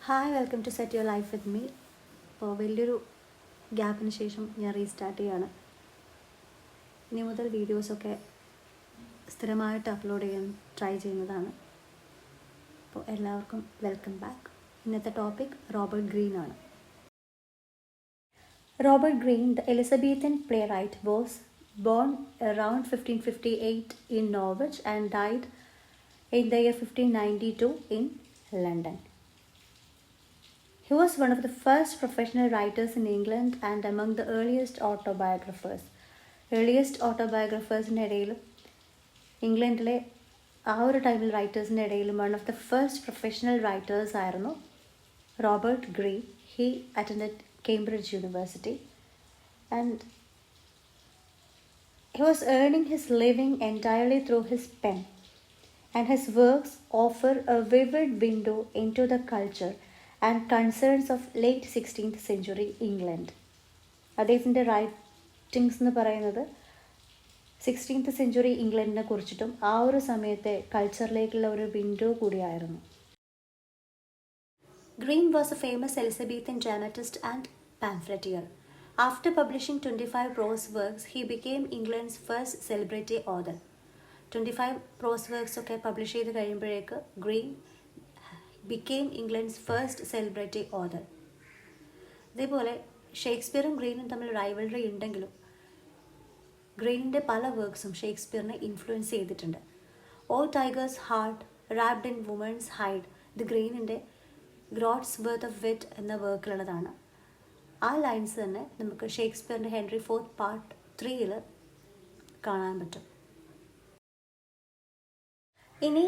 Hi welcome to set your life with me. അപ്പോൾ വലിയൊരു ഗ്യാപ്പിന് ശേഷം ഞാൻ റീസ്റ്റാർട്ട് ചെയ്യാണ്. ഇനി മുതൽ വീഡിയോസൊക്കെ സ്ഥിരമായിട്ട് അപ്ലോഡ് ചെയ്യാൻ ട്രൈ ചെയ്യുന്നതാണ്. അപ്പോൾ എല്ലാവർക്കും വെൽക്കം ബാക്ക്. ഇന്നത്തെ ടോപ്പിക് റോബർട്ട് ഗ്രീൻ ആണ്. Robert Greene, the Elizabethan playwright, was born around 1558 in Norwich and died in the year 1592 in London. He was one of the first professional writers in England and among the earliest autobiographers. ഇടയിലും ഇംഗ്ലണ്ടിലെ ആ ഒരു ടൈമിൽ റൈറ്റേഴ്സിൻ്റെ ഇടയിലും one of the first professional writers ആയിരുന്നു Robert Greene. He attended Cambridge University and he was earning his living entirely through his pen, and his works offer a vivid window into the culture and concerns of late 16th century England. അദ്ദേഹത്തിൻ്റെ writings എന്ന് പറയുന്നത് 16th century ഇംഗ്ലണ്ടിനെ കുറിച്ചിട്ടും ആ ഒരു സമയത്തെ കൾച്ചറിലേക്കുള്ള ഒരു window കൂടിയായിരുന്നു. Greene was a famous Elizabethan dramatist and pamphleteer. After publishing 25 prose works, he became England's first celebrity author. 25 prose works ഒക്കെ പബ്ലിഷ് ചെയ്ത് കഴിയുമ്പോഴേക്ക് green became England's first celebrity author. ഇതേപോലെ ഷേക്സ്പിയറും ഗ്രീനും തമ്മിൽ റൈവൽറി ഉണ്ടെങ്കിലും ഗ്രീനിൻ്റെ പല വർക്ക്സും ഷേക്സ്പിയറിനെ ഇൻഫ്ലുവൻസ് ചെയ്തിട്ടുണ്ട്. All tiger's heart, wrapped in woman's hide, ഇത് ഗ്രീനിൻ്റെ ഗ്രോഡ്സ് വർത്ത് ഓഫ് വിറ്റ് എന്ന വർക്കിലുള്ളതാണ്. ആ ലൈൻസ് തന്നെ നമുക്ക് ഷേക്സ്പിയറിൻ്റെ ഹെൻറി ഫോർത്ത് പാർട്ട് 3 കാണാൻ പറ്റും. ഇനി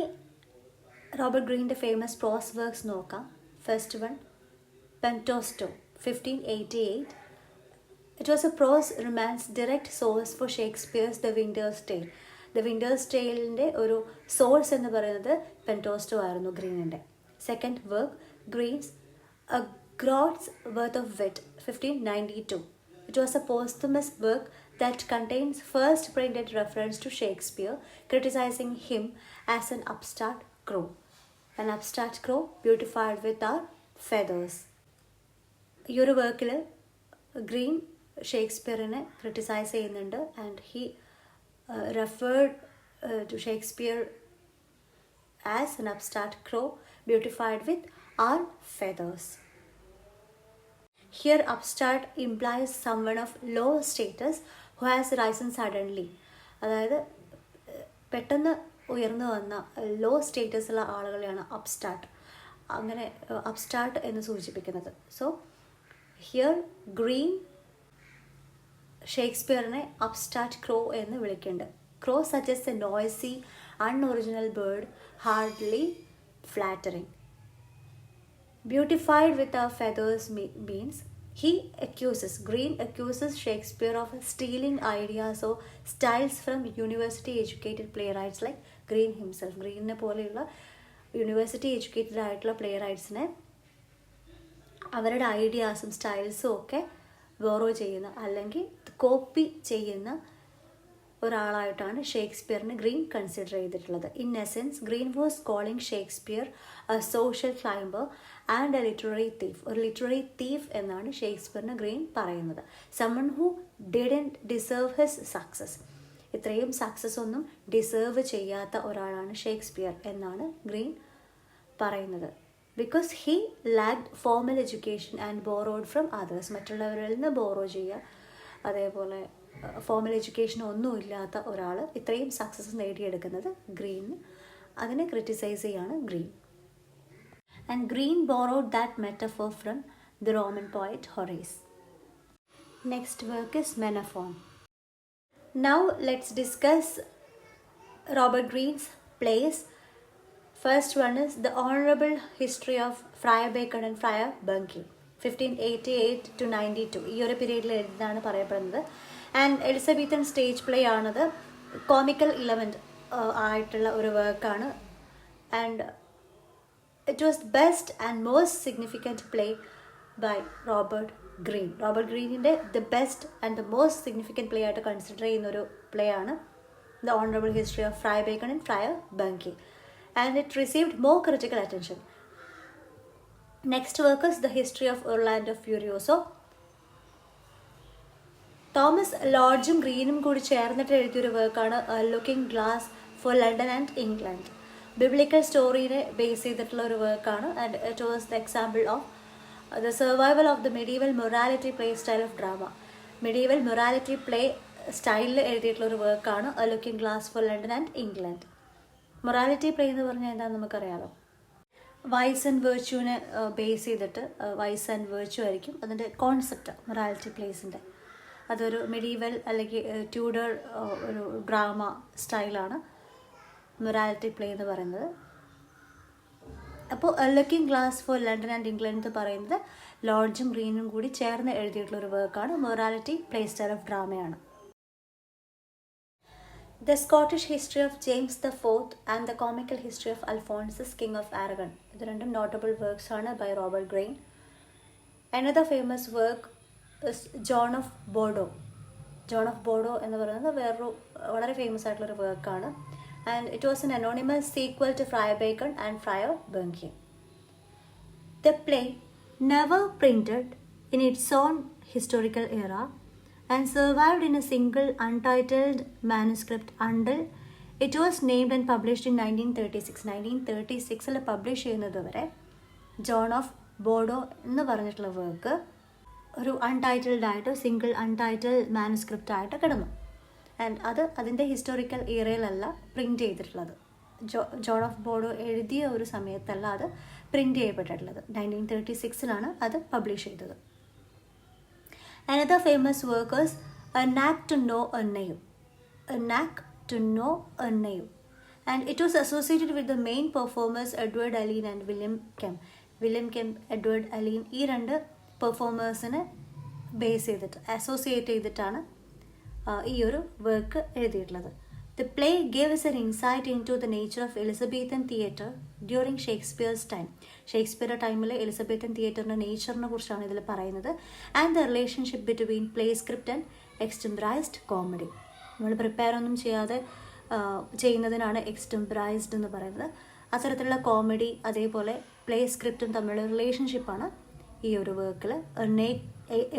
റോബർട്ട് ഗ്രീനിൻ്റെ ഫേമസ് പ്രോസ് വർക്ക്സ് നോക്കാം. First one, Pandosto, 1588. It was a prose romance direct source for Shakespeare's The Winter's Tale. The Winter's Taleൻ്റെ ഒരു സോഴ്സ് എന്ന് പറയുന്നത് പെൻറ്റോസ്റ്റോ ആയിരുന്നു ഗ്രീനിൻ്റെ. Second work, Greene's A Groat's Worth of Wit, 1592. It was a posthumous work that contains first printed reference to Shakespeare, criticizing him as an upstart crow. An upstart crow beautified with our feathers. ഈ ഒരു വർക്കിൽ Greene ഷേക്സ്പിയറിനെ criticise ചെയ്യുന്നുണ്ട് and he referred to Shakespeare as an upstart crow beautified with our feathers. Here upstart implies someone of low status who has risen suddenly. അതായത് പെട്ടെന്ന് ഉയർന്നു വന്ന law status ഉള്ള ആളുകളെയാണ് അപ്സ്റ്റാർട്ട്, അങ്ങനെ അപ്സ്റ്റാർട്ട് എന്ന് സൂചിപ്പിക്കുന്നത്. സോ ഹിയർ ഗ്രീൻ ഷേക്സ്പിയറിനെ അപ്സ്റ്റാർട്ട് ക്രോ എന്ന് വിളിക്കുന്നുണ്ട്. Crow suggest a noisy unoriginal bird hardly flattering. Beautified with our feathers means Greene accuses Shakespeare of stealing ideas or styles from university educated playwrights like Greene himself. ഗ്രീനിനെ പോലെയുള്ള university educated ആയിട്ടുള്ള playwrights അവരുടെ ഐഡിയാസും സ്റ്റൈൽസും ഒക്കെ borrow ചെയ്യുന്ന അല്ലെങ്കിൽ copy ചെയ്യുന്ന ഒരാളായിട്ടാണ് ഷേക്സ്പിയറിനെ ഗ്രീൻ കൺസിഡർ ചെയ്തിട്ടുള്ളത്. In essence Greene was calling Shakespeare a social climber and a literary thief. ഒരു ലിറ്റററി തീഫ് എന്നാണ് ഷേക്സ്പിയറിന് ഗ്രീൻ പറയുന്നത്. Someone who didn't deserve his success. ഇത്രയും സക്സസ് ഒന്നും ഡിസേർവ് ചെയ്യാത്ത ഒരാളാണ് ഷേക്സ്പിയർ എന്നാണ് ഗ്രീൻ പറയുന്നത്. Because he lacked formal education and borrowed from others. മറ്റുള്ളവരിൽ നിന്ന് ബോറോ ചെയ്യുക, അതേപോലെ ഫോർമൽ എഡ്യൂക്കേഷൻ ഒന്നുമില്ലാത്ത ഒരാൾ ഇത്രയും സക്സസ് നേടിയെടുക്കുന്നത് ഗ്രീന്, അതിനെ ക്രിറ്റിസൈസ് ചെയ്യാണ് Greene. And Greene borrowed that metaphor from the Roman poet Horace. Next work is Menaphon. Now let's discuss Robert Greene's plays. First one is The Honorable History of Friar Bacon and Friar Bunky, 1588 to 92. ഈ ഒരു പീരീഡിൽ എഴുതാണ് പറയപ്പെടുന്നത്. And Elizabethan stage play ആണത്. Comical element ആയിട്ടുള്ള ഒരു വർക്കാണ്. And it was best and most significant play by Robert Greene. Robert ഗ്രീനിൻ്റെ the best and the most significant play ആയിട്ട് കൺസിഡർ ചെയ്യുന്നൊരു പ്ലേ ആണ് The Honorable History of Friar Bacon and Friar Bunky. And it received more critical attention. Next work is the history of Orlando Furioso. Thomas ലോഡ്ജും ഗ്രീനും കൂടി ചേർന്നിട്ട് എഴുതിയൊരു വർക്കാണ് looking glass for London and England. Biblical സ്റ്റോറീനെ base ചെയ്തിട്ടുള്ള ഒരു വർക്കാണ്. And it was the example of the survival of the medieval morality play style of drama. Medieval morality play സ്റ്റൈലിൽ എഴുതിയിട്ടുള്ള ഒരു വർക്കാണ് looking glass for London and England. Morality play എന്ന് പറഞ്ഞാൽ എന്താണെന്ന് നമുക്കറിയാലോ. വൈസ് ആൻഡ് വെർച്യൂവിനെ ബേസ് ചെയ്തിട്ട് വൈസ് ആൻഡ് വെർച്യൂ ആയിരിക്കും അതിൻ്റെ കോൺസെപ്റ്റ് മൊറാലിറ്റി പ്ലേസിൻ്റെ. അതൊരു മെഡീവൽ അല്ലെങ്കിൽ ട്യൂഡർ ഒരു ഡ്രാമ സ്റ്റൈലാണ് മൊറാലിറ്റി പ്ലേ എന്ന് പറയുന്നത്. അപ്പോൾ looking glass for London and England എന്ന് പറയുന്നത് ലോഡ്ജും ഗ്രീനും കൂടി ചേർന്ന് എഴുതിയിട്ടുള്ള ഒരു വർക്കാണ്. മൊറാലിറ്റി പ്ലേ സ്റ്റൈൽ ഓഫ് ഡ്രാമയാണ്. The Scottish History of James IV and the Comical History of Alphonsus, King of Aragon. ഇത് രണ്ടും നോട്ടബിൾ വർക്ക്സ് ആണ് by Robert Greene. Another famous work is John of Bordeaux. John of Bordeaux എന്ന് പറയുന്നത് വേറൊരു വളരെ famous ആയിട്ടുള്ളൊരു വർക്കാണ്. And it was an anonymous sequel to Friar Bacon and Friar Bungay. The play never printed in its own historical era and survived in a single untitled manuscript until it was named and published in 1936. 1936 publish ചെയ്യുന്നത് വരെ John of Bordeaux എന്ന് പറഞ്ഞിട്ടുള്ള work ഒരു untitled ആയിട്ട് single untitled manuscript ആയിട്ട് കിടന്നു. And അത് അതിൻ്റെ ഹിസ്റ്റോറിക്കൽ ഇയറയിലല്ല പ്രിൻറ്റ് ചെയ്തിട്ടുള്ളത്. ജോൺ ഓഫ് ബോർഡോ എഴുതിയ ഒരു സമയത്തല്ല അത് പ്രിൻറ്റ് ചെയ്യപ്പെട്ടിട്ടുള്ളത്. 1936 അത് പബ്ലിഷ് ചെയ്തത്. Another famous work is A Knack to Know a Name. A Knack to Know a Name. And it was associated with the main performers Edward Alleyn and William Kemp. William Kemp, Edward Alleyn ഈ രണ്ട് പെർഫോമേഴ്സിനെ base ചെയ്തിട്ട് associate ചെയ്തിട്ടാണ് ഈ ഒരു work എഴുതിയിട്ടുള്ളത്. The play gave us an insight into the nature of Elizabethan theatre during Shakespeare's time. ഷേക്സ്പിയറുടെ ടൈമിലെ Elizabethan തിയേറ്ററിൻ്റെ നേച്ചറിനെ കുറിച്ചാണ് ഇതിൽ പറയുന്നത്. And the relationship between play script and extemporised comedy. നമ്മൾ പ്രിപ്പയർ ഒന്നും ചെയ്യാതെ ചെയ്യുന്നതിനാണ് എക്സ്റ്റംപറൈസ്ഡ് എന്ന് പറയുന്നത്. അത്തരത്തിലുള്ള കോമഡി അതേപോലെ പ്ലേ സ്ക്രിപ്റ്റും തമ്മിലുള്ള റിലേഷൻഷിപ്പാണ് ഈ ഒരു വർക്കിൽ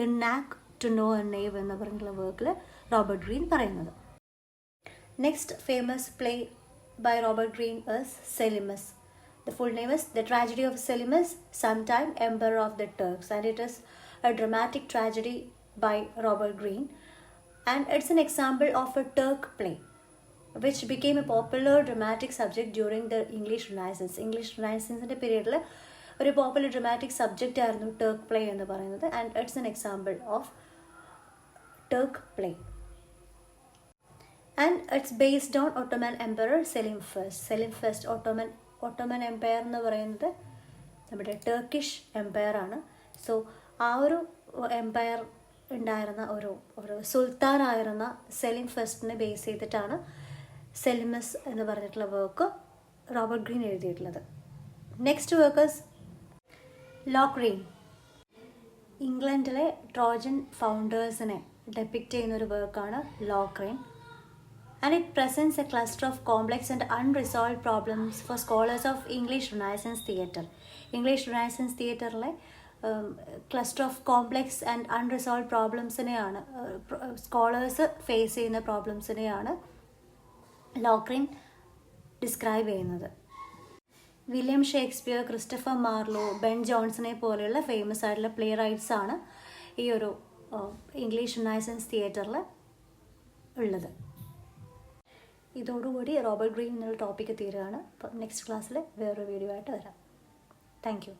എ നാക്ക് ടു നോ എ നെയ്വ് എന്ന് പറഞ്ഞിട്ടുള്ള വർക്കിൽ റോബർട്ട് ഗ്രീൻ പറയുന്നത്. Next famous play by Robert Greene is Selimus. The full name is The Tragedy of Selimus, sometime Emperor of the Turks, and it is a dramatic tragedy by Robert Greene, and it's an example of a Turk play which became a popular dramatic subject during the English Renaissance. English Renaissance period ഒരു popular dramatic subject ആയിരുന്നു ടർക്ക് play എന്ന് പറയുന്നത്. And it's an example of ടർക്ക് play. And it's based on Ottoman Emperor Selim I. Selim I Ottoman Empire എന്ന് പറയുന്നത് നമ്മുടെ Turkish Empire ആണ്. So ആ ഒരു എംപയർ ഉണ്ടായിരുന്ന ഒരു സുൽത്താനായിരുന്ന സെലിം ഫസ്റ്റിനെ ബേസ് ചെയ്തിട്ടാണ് സെലിമസ് എന്ന് പറഞ്ഞിട്ടുള്ള വർക്ക് റോബർട്ട് ഗ്രീൻ എഴുതിയിട്ടുള്ളത്. Next work is Locrine. ഇംഗ്ലണ്ടിലെ ട്രോജൻ ഫൗണ്ടേഴ്സിനെ ഡെപ്പിക്റ്റ് ചെയ്യുന്ന ഒരു വർക്കാണ് Locrine. And it presents a cluster of complex and unresolved problems for scholars of English Renaissance theatre. English Renaissance theatreലെ cluster of complex and unresolved problemsനെയാണ് scholars face ചെയ്യുന്ന പ്രോബ്ലംസിനെയാണ് Locrine describe ചെയ്യുന്നത്. William Shakespeare, Christopher Marlowe, Ben ജോൺസനെ പോലെയുള്ള famous ആയിട്ടുള്ള play rights ആണ് ഈ ഒരു ഇംഗ്ലീഷ് റിനൈസൻസ് തിയേറ്ററിൽ ഉള്ളത്. ഇതോടുകൂടി റോബർട്ട് ഗ്രീൻ എന്നുള്ള ടോപ്പിക്ക് തീരുകയാണ്. അപ്പോൾ നെക്സ്റ്റ് ക്ലാസ്സിൽ വേറൊരു വീഡിയോ ആയിട്ട് വരാം. Thank you.